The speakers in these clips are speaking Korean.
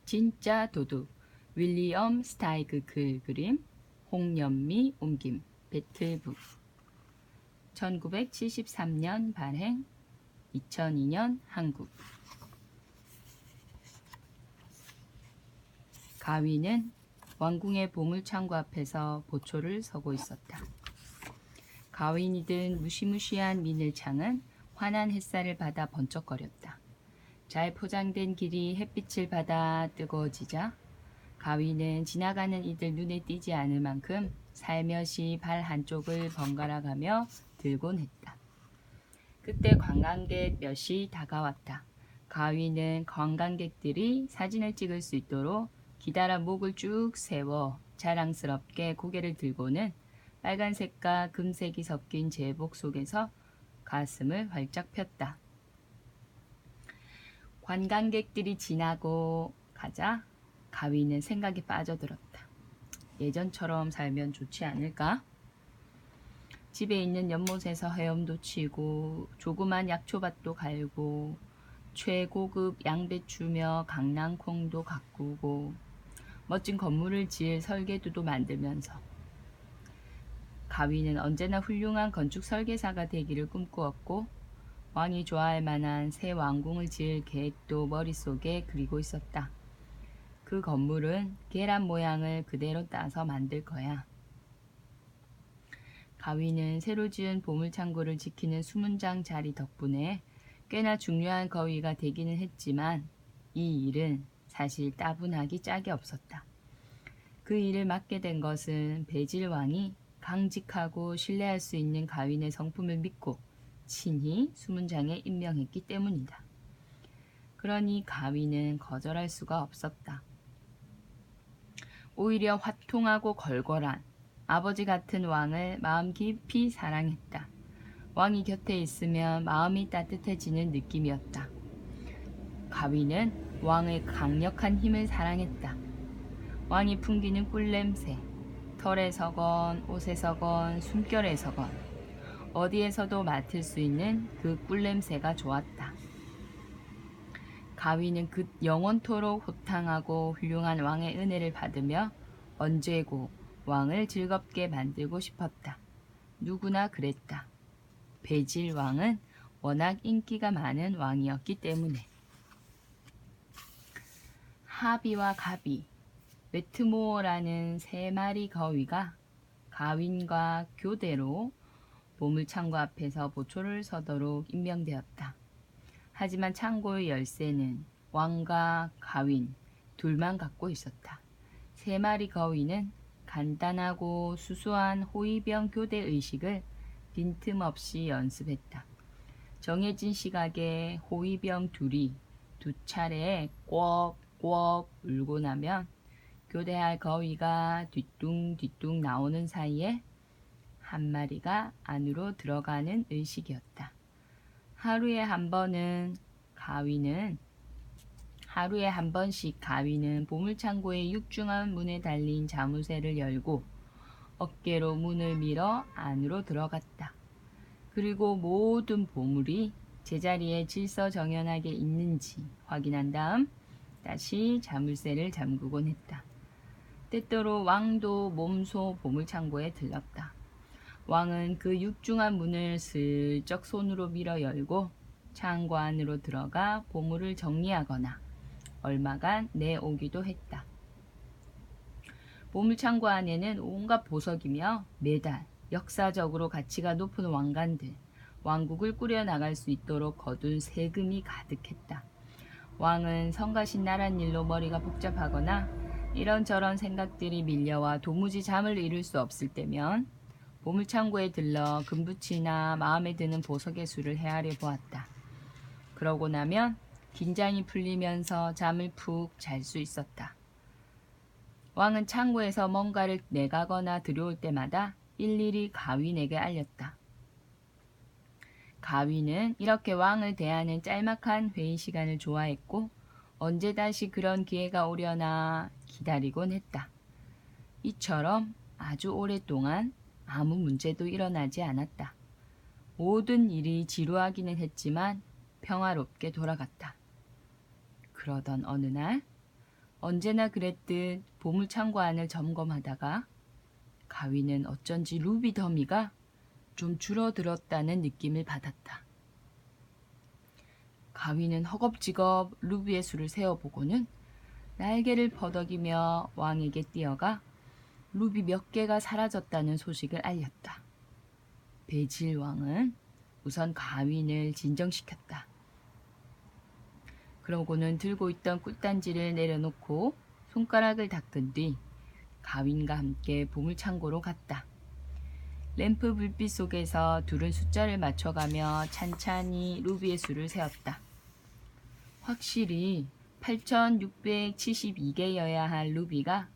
진짜 도둑 윌리엄 스타이그 글 그림 홍연미 옮김 배틀북 1973년 발행 2002년 한국. 가위는 왕궁의 보물창고 앞에서 보초를 서고 있었다. 가윈이 든 무시무시한 미늘창은 환한 햇살을 받아 번쩍거렸다. 잘 포장된 길이 햇빛을 받아 뜨거워지자 가위는 지나가는 이들 눈에 띄지 않을 만큼 살며시 발 한쪽을 번갈아 가며 들곤 했다. 그때 관광객 몇이 다가왔다. 가위는 관광객들이 사진을 찍을 수 있도록 기다란 목을 쭉 세워 자랑스럽게 고개를 들고는 빨간색과 금색이 섞인 제복 속에서 가슴을 활짝 폈다. 관광객들이 지나고 가자 가위는 생각에 빠져들었다. 예전처럼 살면 좋지 않을까? 집에 있는 연못에서 헤엄도 치고 조그만 약초밭도 갈고 최고급 양배추며 강낭콩도 가꾸고 멋진 건물을 지을 설계도도 만들면서 가위는 언제나 훌륭한 건축 설계사가 되기를 꿈꾸었고 왕이 좋아할 만한 새 왕궁을 지을 계획도 머릿속에 그리고 있었다. 그 건물은 계란 모양을 그대로 따서 만들 거야. 가위는 새로 지은 보물창고를 지키는 수문장 자리 덕분에 꽤나 중요한 거위가 되기는 했지만 이 일은 사실 따분하기 짝이 없었다. 그 일을 맡게 된 것은 배질왕이 강직하고 신뢰할 수 있는 가윈의 성품을 믿고 친히 수문장에 임명했기 때문이다. 그러니 가윈은 거절할 수가 없었다. 오히려 화통하고 걸걸한 아버지 같은 왕을 마음 깊이 사랑했다. 왕이 곁에 있으면 마음이 따뜻해지는 느낌이었다. 가위는 왕의 강력한 힘을 사랑했다. 왕이 풍기는 꿀냄새, 털에서건 옷에서건 숨결에서건 어디에서도 맡을 수 있는 그 꿀냄새가 좋았다. 가위는 그 영원토록 호탕하고 훌륭한 왕의 은혜를 받으며 언제고 왕을 즐겁게 만들고 싶었다. 누구나 그랬다. 배질 왕은 워낙 인기가 많은 왕이었기 때문에. 하비와 가비, 웨트모어라는 3마리 거위가 가윈과 교대로 보물창고 앞에서 보초를 서도록 임명되었다. 하지만 창고의 열쇠는 왕과 가윈 둘만 갖고 있었다. 3마리 거위는 간단하고 수수한 호위병 교대 의식을 빈틈없이 연습했다. 정해진 시각에 호위병 둘이 2차례 꿩꿩 울고 나면 교대할 거위가 뒤뚱뒤뚱 나오는 사이에 한 마리가 안으로 들어가는 의식이었다. 하루에 한 번씩 가위는 보물창고의 육중한 문에 달린 자무쇠를 열고 어깨로 문을 밀어 안으로 들어갔다. 그리고 모든 보물이 제자리에 질서정연하게 있는지 확인한 다음 다시 자물쇠를 잠그곤 했다. 때때로 왕도 몸소 보물창고에 들렀다. 왕은 그 육중한 문을 슬쩍 손으로 밀어 열고 창고 안으로 들어가 보물을 정리하거나 얼마간 내오기도 했다. 보물창고 안에는 온갖 보석이며 메달, 역사적으로 가치가 높은 왕관들, 왕국을 꾸려나갈 수 있도록 거둔 세금이 가득했다. 왕은 성가신 나란 일로 머리가 복잡하거나 이런저런 생각들이 밀려와 도무지 잠을 이룰 수 없을 때면 보물창고에 들러 금붙이나 마음에 드는 보석의 수를 헤아려 보았다. 그러고 나면 긴장이 풀리면서 잠을 푹 잘 수 있었다. 왕은 창고에서 뭔가를 내가거나 들여올 때마다 일일이 가윈에게 알렸다. 가윈은 이렇게 왕을 대하는 짤막한 회의 시간을 좋아했고 언제 다시 그런 기회가 오려나 기다리곤 했다. 이처럼 아주 오랫동안 아무 문제도 일어나지 않았다. 모든 일이 지루하기는 했지만 평화롭게 돌아갔다. 그러던 어느 날 언제나 그랬듯 보물창고 안을 점검하다가 가위는 어쩐지 루비 더미가 좀 줄어들었다는 느낌을 받았다. 가위는 허겁지겁 루비의 수를 세어보고는 날개를 퍼덕이며 왕에게 뛰어가 루비 몇 개가 사라졌다는 소식을 알렸다. 베질 왕은 우선 가윈을 진정시켰다. 그러고는 들고 있던 꿀단지를 내려놓고 손가락을 닦은 뒤 가윈과 함께 보물창고로 갔다. 램프 불빛 속에서 둘은 숫자를 맞춰가며 찬찬히 루비의 수를 세었다. 확실히 8,672개여야 할 루비가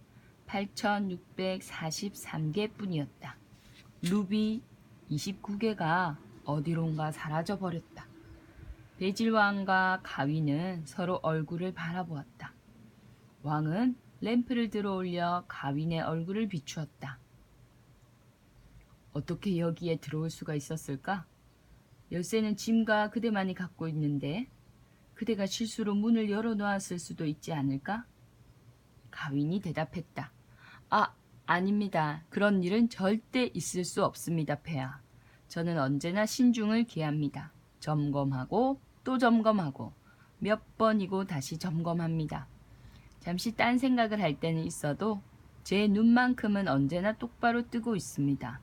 8,643개 뿐이었다. 루비 29개가 어디론가 사라져 버렸다. 베질 왕과 가위는 서로 얼굴을 바라보았다. 왕은 램프를 들어올려 가윈의 얼굴을 비추었다. 어떻게 여기에 들어올 수가 있었을까? 열쇠는 짐과 그대만이 갖고 있는데 그대가 실수로 문을 열어놓았을 수도 있지 않을까? 가윈이 대답했다. 아닙니다. 그런 일은 절대 있을 수 없습니다, 폐하. 저는 언제나 신중을 기합니다. 점검하고 또 점검하고 몇 번이고 다시 점검합니다. 잠시 딴 생각을 할 때는 있어도 제 눈만큼은 언제나 똑바로 뜨고 있습니다.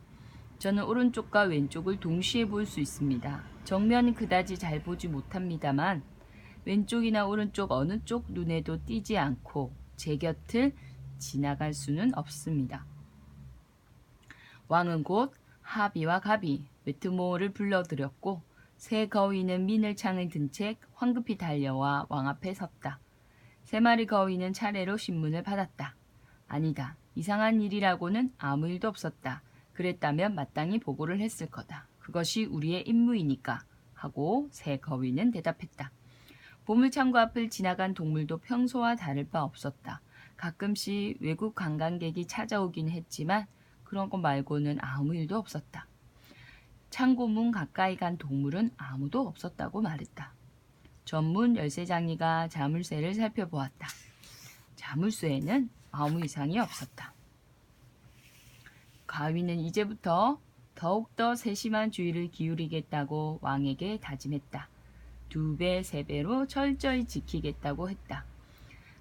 저는 오른쪽과 왼쪽을 동시에 볼 수 있습니다. 정면은 그다지 잘 보지 못합니다만 왼쪽이나 오른쪽 어느 쪽 눈에도 띄지 않고 제 곁을 지나갈 수는 없습니다. 왕은 곧 하비와 가비, 웨트모어를 불러들였고 세 거위는 민을창을 든 채 황급히 달려와 왕 앞에 섰다. 세 마리 거위는 차례로 신문을 받았다. 아니다. 이상한 일이라고는 아무 일도 없었다. 그랬다면 마땅히 보고를 했을 거다. 그것이 우리의 임무이니까 하고 세 거위는 대답했다. 보물창고 앞을 지나간 동물도 평소와 다를 바 없었다. 가끔씩 외국 관광객이 찾아오긴 했지만 그런 것 말고는 아무 일도 없었다. 창고 문 가까이 간 동물은 아무도 없었다고 말했다. 전문 열쇠장이가 자물쇠를 살펴보았다. 자물쇠에는 아무 이상이 없었다. 가위는 이제부터 더욱더 세심한 주의를 기울이겠다고 왕에게 다짐했다. 2배, 3배로 철저히 지키겠다고 했다.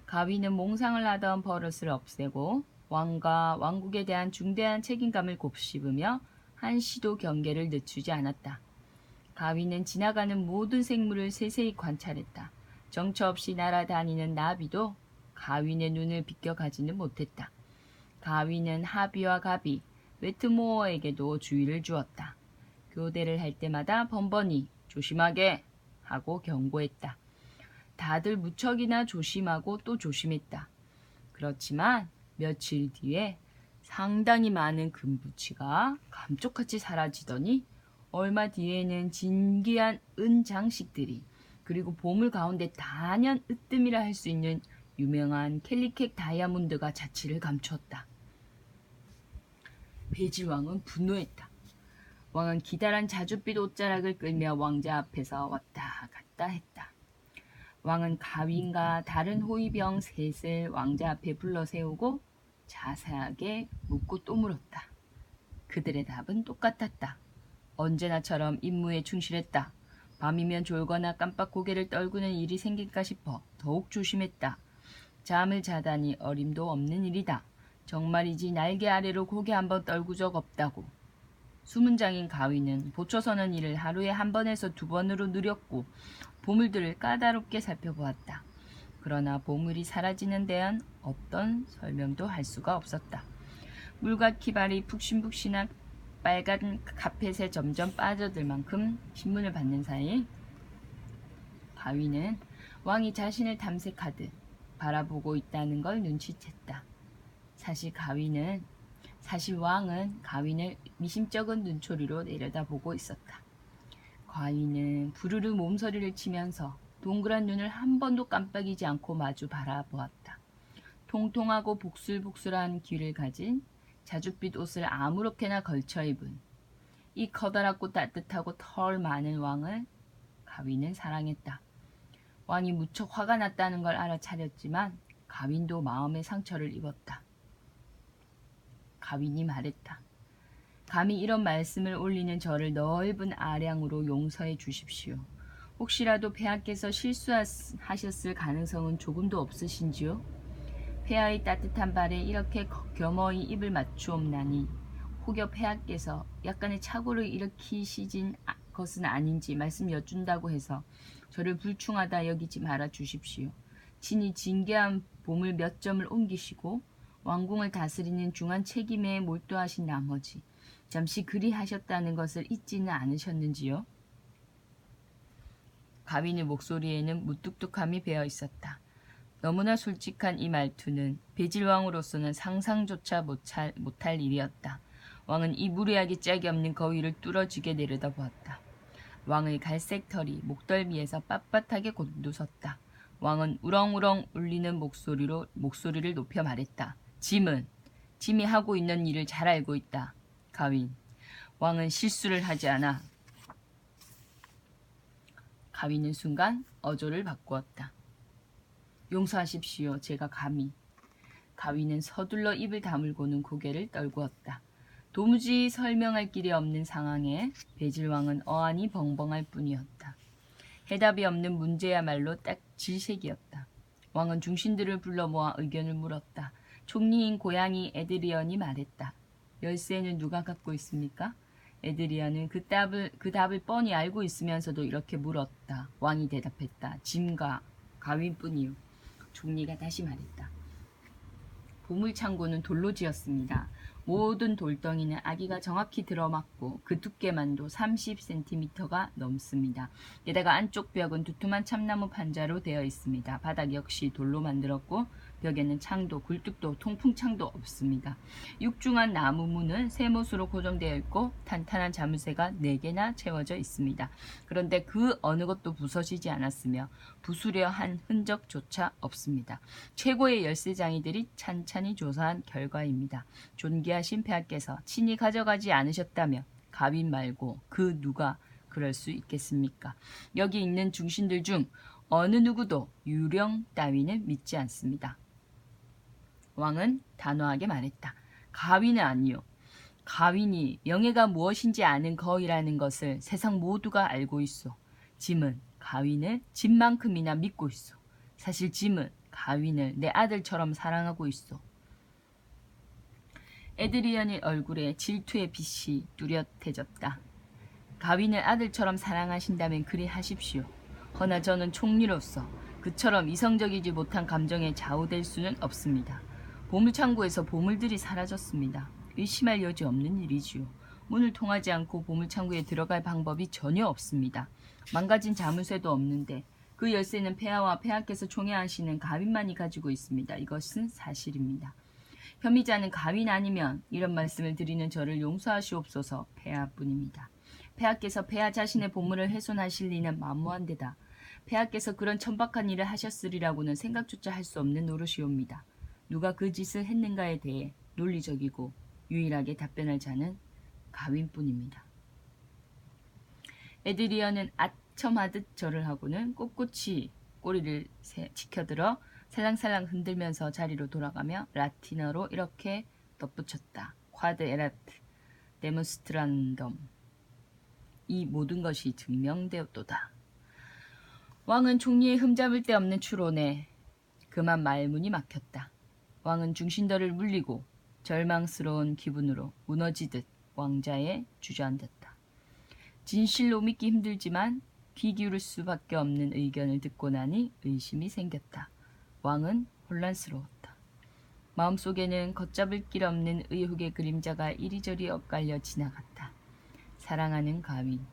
가위는 몽상을 하던 버릇을 없애고 왕과 왕국에 대한 중대한 책임감을 곱씹으며 한시도 경계를 늦추지 않았다. 가위는 지나가는 모든 생물을 세세히 관찰했다. 정처 없이 날아다니는 나비도 가윈의 눈을 비껴가지는 못했다. 가위는 하비와 가비, 웨트모어에게도 주의를 주었다. 교대를 할 때마다 번번이 조심하게 하고 경고했다. 다들 무척이나 조심하고 또 조심했다. 그렇지만 며칠 뒤에 상당히 많은 금부치가 감쪽같이 사라지더니 얼마 뒤에는 진귀한 은 장식들이 그리고 보물 가운데 단연 으뜸이라 할 수 있는 유명한 캘리캑 다이아몬드가 자취를 감추었다. 베질 왕은 분노했다. 왕은 기다란 자줏빛 옷자락을 끌며 왕자 앞에서 왔다 갔다 했다. 왕은 가윈과 다른 호위병 셋을 왕자 앞에 불러 세우고 자세하게 묻고 또 물었다. 그들의 답은 똑같았다. 언제나처럼 임무에 충실했다. 밤이면 졸거나 깜빡 고개를 떨구는 일이 생길까 싶어 더욱 조심했다. 잠을 자다니 어림도 없는 일이다. 정말이지 날개 아래로 고개 한번 떨구 적 없다고. 수문장인 가위는 보초서는 일을 하루에 1번에서 2번으로 느렸고 보물들을 까다롭게 살펴보았다. 그러나 보물이 사라지는 데엔 어떤 설명도 할 수가 없었다. 물과 키발이 푹신푹신한 빨간 카펫에 점점 빠져들 만큼 신문을 받는 사이 가위는 왕이 자신을 탐색하듯 바라보고 있다는 걸 눈치챘다. 사실 왕은 가윈을 미심쩍은 눈초리로 내려다보고 있었다. 가윈은 부르르 몸서리를 치면서 동그란 눈을 한 번도 깜빡이지 않고 마주 바라보았다. 통통하고 복슬복슬한 귀를 가진 자줏빛 옷을 아무렇게나 걸쳐 입은 이 커다랗고 따뜻하고 털 많은 왕을 가위는 사랑했다. 왕이 무척 화가 났다는 걸 알아차렸지만 가윈도 마음의 상처를 입었다. 가윈이 말했다. 감히 이런 말씀을 올리는 저를 넓은 아량으로 용서해 주십시오. 혹시라도 폐하께서 실수하셨을 가능성은 조금도 없으신지요? 폐하의 따뜻한 발에 이렇게 겸허히 입을 맞추옵나니 혹여 폐하께서 약간의 착오를 일으키시진 것은 아닌지 말씀 여쭌다고 해서 저를 불충하다 여기지 말아 주십시오. 친히 징계한 보물 몇 점을 옮기시고 왕궁을 다스리는 중한 책임에 몰두하신 나머지 잠시 그리하셨다는 것을 잊지는 않으셨는지요? 가윈의 목소리에는 무뚝뚝함이 배어 있었다. 너무나 솔직한 이 말투는 베질왕으로서는 상상조차 못할 일이었다. 왕은 이 무례하게 짝이 없는 거위를 뚫어지게 내려다보았다. 왕의 갈색 털이 목덜미에서 빳빳하게 곤두섰다. 왕은 우렁우렁 울리는 목소리를 높여 말했다. 짐이 하고 있는 일을 잘 알고 있다. 가윈, 왕은 실수를 하지 않아. 가윈은 순간 어조를 바꾸었다. 용서하십시오. 제가 감히. 가윈은 서둘러 입을 다물고는 고개를 떨구었다. 도무지 설명할 길이 없는 상황에 베질왕은 어안이 벙벙할 뿐이었다. 해답이 없는 문제야말로 딱 질색이었다. 왕은 중신들을 불러 모아 의견을 물었다. 총리인 고양이 에드리언이 말했다. 열쇠는 누가 갖고 있습니까? 에드리언은 그 답을 뻔히 알고 있으면서도 이렇게 물었다. 왕이 대답했다. 짐과 가윈뿐이요. 총리가 다시 말했다. 보물창고는 돌로 지었습니다. 모든 돌덩이는 아기가 정확히 들어맞고 그 두께만도 30cm가 넘습니다. 게다가 안쪽 벽은 두툼한 참나무 판자로 되어 있습니다. 바닥 역시 돌로 만들었고 벽에는 창도 굴뚝도 통풍창도 없습니다. 육중한 나무 문은 쇠못으로 고정되어 있고 탄탄한 자물쇠가 4개나 채워져 있습니다. 그런데 그 어느 것도 부서지지 않았으며 부수려 한 흔적조차 없습니다. 최고의 열쇠장이들이 찬찬히 조사한 결과입니다. 존귀하신 폐하께서 친히 가져가지 않으셨다면 가윈 말고 그 누가 그럴 수 있겠습니까? 여기 있는 중신들 중 어느 누구도 유령 따위는 믿지 않습니다. 왕은 단호하게 말했다. 가윈은 아니요. 가윈이 명예가 무엇인지 아는 거이라는 것을 세상 모두가 알고 있어. 짐은 가윈을 짐만큼이나 믿고 있어. 사실 짐은 가윈을 내 아들처럼 사랑하고 있어. 에드리언의 얼굴에 질투의 빛이 뚜렷해졌다. 가윈을 아들처럼 사랑하신다면 그리 하십시오. 허나 저는 총리로서 그처럼 이성적이지 못한 감정에 좌우될 수는 없습니다. 보물창고에서 보물들이 사라졌습니다. 의심할 여지 없는 일이지요. 문을 통하지 않고 보물창고에 들어갈 방법이 전혀 없습니다. 망가진 자물쇠도 없는데 그 열쇠는 폐하와 폐하께서 총애하시는 가윈만이 가지고 있습니다. 이것은 사실입니다. 혐의자는 가윈 아니면 이런 말씀을 드리는 저를 용서하시옵소서. 폐하뿐입니다. 폐하께서 폐하 자신의 보물을 훼손하실 리는 만무한 데다 폐하께서 그런 천박한 일을 하셨으리라고는 생각조차 할 수 없는 노릇이옵니다. 누가 그 짓을 했는가에 대해 논리적이고 유일하게 답변할 자는 가윈뿐입니다. 에드리언은 아첨하듯 절을 하고는 꼿꼿이 꼬리를 치켜들어 살랑살랑 흔들면서 자리로 돌아가며 라틴어로 이렇게 덧붙였다. 쿼드 에라트 데몬스트란덤. 이 모든 것이 증명되었도다. 왕은 총리의 흠잡을 데 없는 추론에 그만 말문이 막혔다. 왕은 중신들을 물리고 절망스러운 기분으로 무너지듯 왕자에 주저앉았다. 진실로 믿기 힘들지만 귀 기울일 수밖에 없는 의견을 듣고 나니 의심이 생겼다. 왕은 혼란스러웠다. 마음속에는 걷잡을 길 없는 의혹의 그림자가 이리저리 엇갈려 지나갔다. 사랑하는 가윈.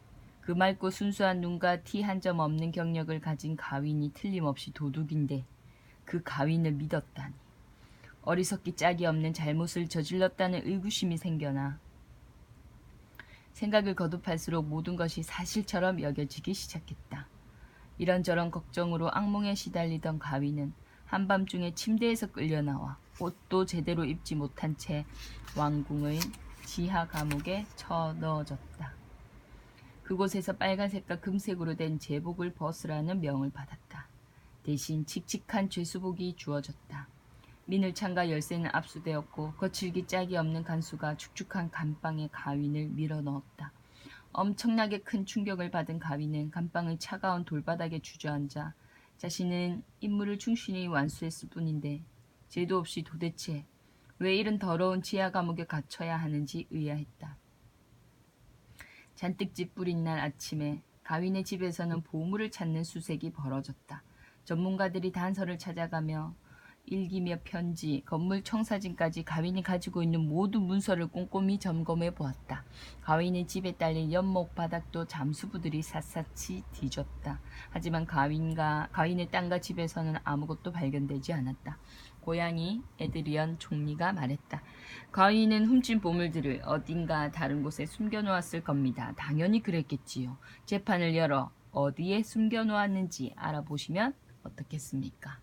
그 맑고 순수한 눈과 티 한 점 없는 경력을 가진 가윈이 틀림없이 도둑인데 그 가윈을 믿었다니. 어리석기 짝이 없는 잘못을 저질렀다는 의구심이 생겨나 생각을 거듭할수록 모든 것이 사실처럼 여겨지기 시작했다. 이런저런 걱정으로 악몽에 시달리던 가윈은 한밤중에 침대에서 끌려나와 옷도 제대로 입지 못한 채 왕궁의 지하 감옥에 쳐넣어졌다. 그곳에서 빨간색과 금색으로 된 제복을 벗으라는 명을 받았다. 대신 칙칙한 죄수복이 주어졌다. 미늘창과 열쇠는 압수되었고 거칠기 짝이 없는 간수가 축축한 감방에 가윈을 밀어넣었다. 엄청나게 큰 충격을 받은 가윈은 감방의 차가운 돌바닥에 주저앉아 자신은 임무를 충실히 완수했을 뿐인데 죄도 없이 도대체 왜 이런 더러운 지하 감옥에 갇혀야 하는지 의아했다. 잔뜩 뿌린 날 아침에 가윈의 집에서는 보물을 찾는 수색이 벌어졌다. 전문가들이 단서를 찾아가며 일기며 편지, 건물 청사진까지 가윈이 가지고 있는 모든 문서를 꼼꼼히 점검해 보았다. 가윈의 집에 딸린 연못 바닥도 잠수부들이 샅샅이 뒤졌다. 하지만 가윈의 땅과 집에서는 아무것도 발견되지 않았다. 고양이 에드리언 총리가 말했다. 가윈은 훔친 보물들을 어딘가 다른 곳에 숨겨놓았을 겁니다. 당연히 그랬겠지요. 재판을 열어 어디에 숨겨놓았는지 알아보시면 어떻겠습니까?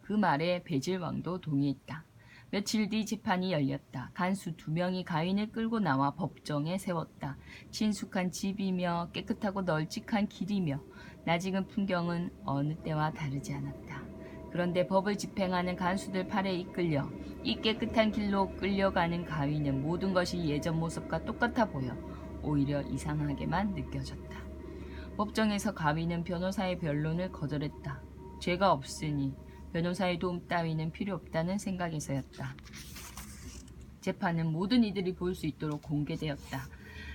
그 말에 베질 왕도 동의했다. 며칠 뒤 재판이 열렸다. 간수 2명이 가윈을 끌고 나와 법정에 세웠다. 친숙한 집이며 깨끗하고 널찍한 길이며 낯익은 풍경은 어느 때와 다르지 않았다. 그런데 법을 집행하는 간수들 팔에 이끌려 이 깨끗한 길로 끌려가는 가윈은 모든 것이 예전 모습과 똑같아 보여 오히려 이상하게만 느껴졌다. 법정에서 가윈은 변호사의 변론을 거절했다. 죄가 없으니 변호사의 도움 따위는 필요 없다는 생각에서였다. 재판은 모든 이들이 볼 수 있도록 공개되었다.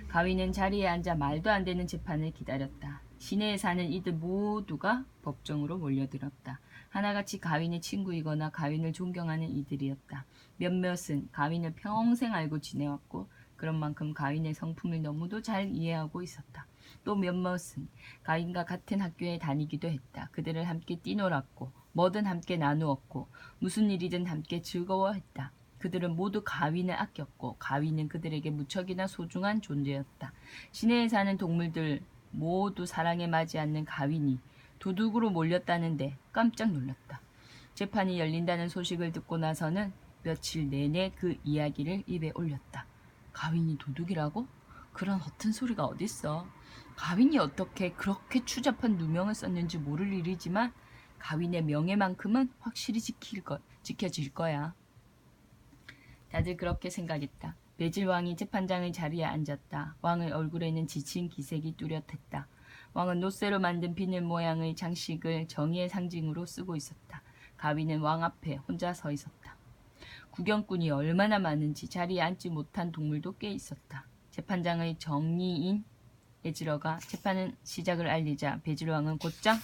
가윈은 자리에 앉아 말도 안 되는 재판을 기다렸다. 시내에 사는 이들 모두가 법정으로 몰려들었다. 하나같이 가윈의 친구이거나 가윈을 존경하는 이들이었다. 몇몇은 가윈을 평생 알고 지내왔고 그런 만큼 가윈의 성품을 너무도 잘 이해하고 있었다. 또 몇몇은 가윈과 같은 학교에 다니기도 했다. 그들을 함께 뛰놀았고 뭐든 함께 나누었고 무슨 일이든 함께 즐거워했다. 그들은 모두 가윈을 아꼈고 가윈은 그들에게 무척이나 소중한 존재였다. 시내에 사는 동물들 모두 사랑에 맞지 않는 가윈이 도둑으로 몰렸다는데 깜짝 놀랐다. 재판이 열린다는 소식을 듣고 나서는 며칠 내내 그 이야기를 입에 올렸다. 가윈이 도둑이라고? 그런 허튼 소리가 어딨어. 가윈이 어떻게 그렇게 추잡한 누명을 썼는지 모를 일이지만 가윈의 명예만큼은 확실히 지켜질 거야. 다들 그렇게 생각했다. 베질 왕이 재판장의 자리에 앉았다. 왕의 얼굴에는 지친 기색이 뚜렷했다. 왕은 노쇠로 만든 비늘 모양의 장식을 정의의 상징으로 쓰고 있었다. 가윈은 왕 앞에 혼자 서 있었다. 구경꾼이 얼마나 많은지 자리에 앉지 못한 동물도 꽤 있었다. 재판장의 정리인 에즈러가 재판은 시작을 알리자 베질 왕은 곧장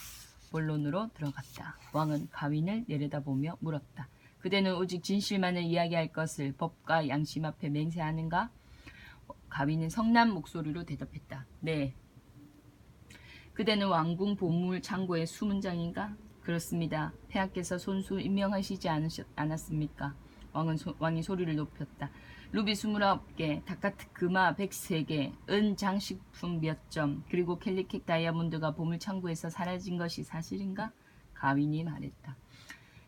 본론으로 들어갔다. 왕은 가윈을 내려다보며 물었다. 그대는 오직 진실만을 이야기할 것을 법과 양심 앞에 맹세하는가? 가윈은 성난 목소리로 대답했다. 네. 그대는 왕궁 보물 창고의 수문장인가? 그렇습니다. 폐하께서 손수 임명하시지 않았습니까? 왕이 소리를 높였다. 루비 29개, 다카트 금화 103개, 은 장식품 몇 점, 그리고 캘리캑 다이아몬드가 보물 창고에서 사라진 것이 사실인가? 가윈이 말했다.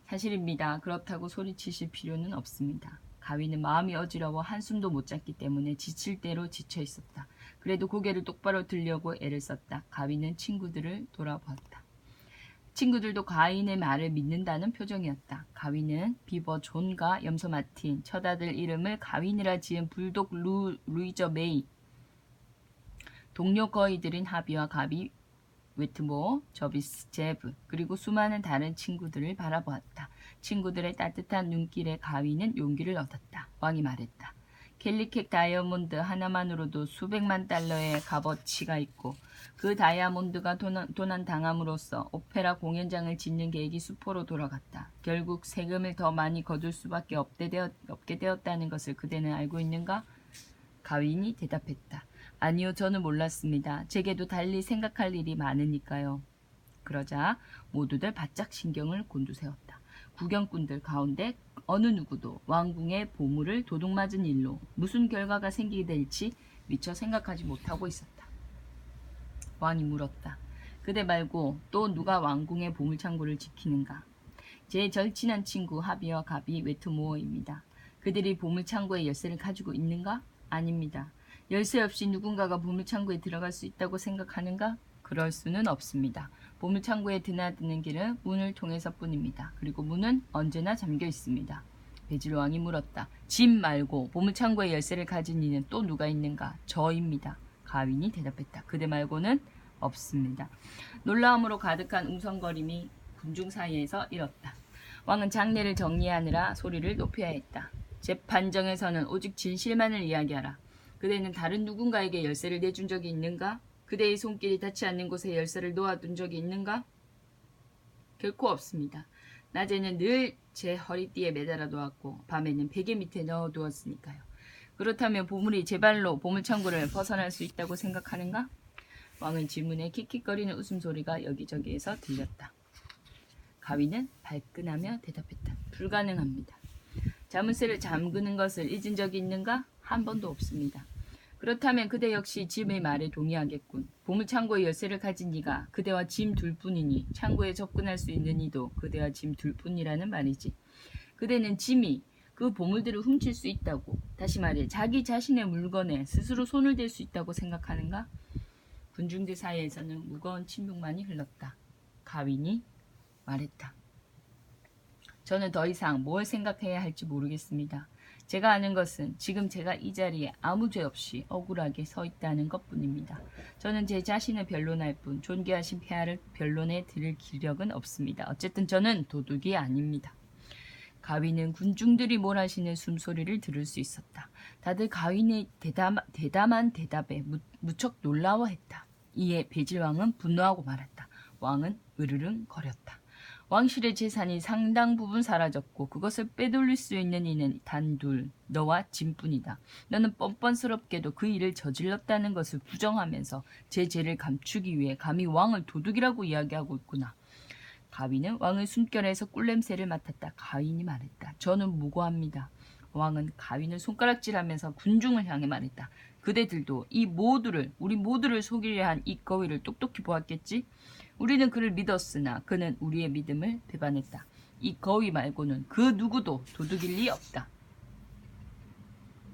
사실입니다. 그렇다고 소리치실 필요는 없습니다. 가윈은 마음이 어지러워 한숨도 못 잤기 때문에 지칠 대로 지쳐 있었다. 그래도 고개를 똑바로 들려고 애를 썼다. 가윈은 친구들을 돌아보았다. 친구들도 가윈의 말을 믿는다는 표정이었다. 가윈은 비버 존과 염소 마틴, 첫 아들 이름을 가윈이라 지은 불독 루이저 메이, 동료 거위들인 하비와 가비, 웨트모, 저비스, 제브, 그리고 수많은 다른 친구들을 바라보았다. 친구들의 따뜻한 눈길에 가윈은 용기를 얻었다. 왕이 말했다. 캘리캑 다이아몬드 하나만으로도 수백만 달러의 값어치가 있고 그 다이아몬드가 도난당함으로써 오페라 공연장을 짓는 계획이 수포로 돌아갔다. 결국 세금을 더 많이 거둘 수밖에 없게 되었다는 것을 그대는 알고 있는가? 가윈이 대답했다. 아니요, 저는 몰랐습니다. 제게도 달리 생각할 일이 많으니까요. 그러자 모두들 바짝 신경을 곤두세웠다. 구경꾼들 가운데 어느 누구도 왕궁의 보물을 도둑맞은 일로 무슨 결과가 생기게 될지 미처 생각하지 못하고 있었다. 왕이 물었다. 그대 말고 또 누가 왕궁의 보물창고를 지키는가? 제 절친한 친구 하비와 가비 웨트모어입니다. 그들이 보물창고의 열쇠를 가지고 있는가? 아닙니다. 열쇠 없이 누군가가 보물창고에 들어갈 수 있다고 생각하는가? 그럴 수는 없습니다. 보물창고에 드나드는 길은 문을 통해서뿐입니다. 그리고 문은 언제나 잠겨 있습니다. 베질왕이 물었다. 짐 말고 보물창고의 열쇠를 가진 이는 또 누가 있는가? 저입니다. 가윈이 대답했다. 그대 말고는 없습니다. 놀라움으로 가득한 웅성거림이 군중 사이에서 일었다. 왕은 장례를 정리하느라 소리를 높여야 했다. 재판정에서는 오직 진실만을 이야기하라. 그대는 다른 누군가에게 열쇠를 내준 적이 있는가? 그대의 손길이 닿지 않는 곳에 열쇠를 놓아둔 적이 있는가? 결코 없습니다. 낮에는 늘 제 허리띠에 매달아 두었고 밤에는 베개 밑에 넣어 두었으니까요. 그렇다면 보물이 제 발로 보물창고를 벗어날 수 있다고 생각하는가? 왕의 질문에 킥킥거리는 웃음소리가 여기저기에서 들렸다. 가위는 발끈하며 대답했다. 불가능합니다. 자물쇠를 잠그는 것을 잊은 적이 있는가? 한 번도 없습니다. 그렇다면 그대 역시 짐의 말에 동의하겠군. 보물창고의 열쇠를 가진 이가 그대와 짐 둘뿐이니 창고에 접근할 수 있는 이도 그대와 짐 둘뿐이라는 말이지. 그대는 짐이 그 보물들을 훔칠 수 있다고, 다시 말해 자기 자신의 물건에 스스로 손을 댈 수 있다고 생각하는가? 군중들 사이에서는 무거운 침묵만이 흘렀다. 가윈이 말했다. 저는 더 이상 뭘 생각해야 할지 모르겠습니다. 제가 아는 것은 지금 제가 이 자리에 아무 죄 없이 억울하게 서 있다는 것뿐입니다. 저는 제 자신을 변론할 뿐 존귀하신 폐하를 변론해 드릴 기력은 없습니다. 어쨌든 저는 도둑이 아닙니다. 가윈은 군중들이 몰아쉬는 숨소리를 들을 수 있었다. 다들 가윈의 대담한 대답에 무척 놀라워했다. 이에 베질왕은 분노하고 말았다. 왕은 으르릉 거렸다. 왕실의 재산이 상당 부분 사라졌고 그것을 빼돌릴 수 있는 이는 단둘 너와 짐뿐이다. 너는 뻔뻔스럽게도 그 일을 저질렀다는 것을 부정하면서 제 죄를 감추기 위해 감히 왕을 도둑이라고 이야기하고 있구나. 가윈은 왕의 숨결에서 꿀냄새를 맡았다. 가윈이 말했다. 저는 무고합니다. 왕은 가윈을 손가락질하면서 군중을 향해 말했다. 그대들도 우리 모두를 속이려 한 이 거위를 똑똑히 보았겠지? 우리는 그를 믿었으나 그는 우리의 믿음을 배반했다. 이 거위 말고는 그 누구도 도둑일 리 없다.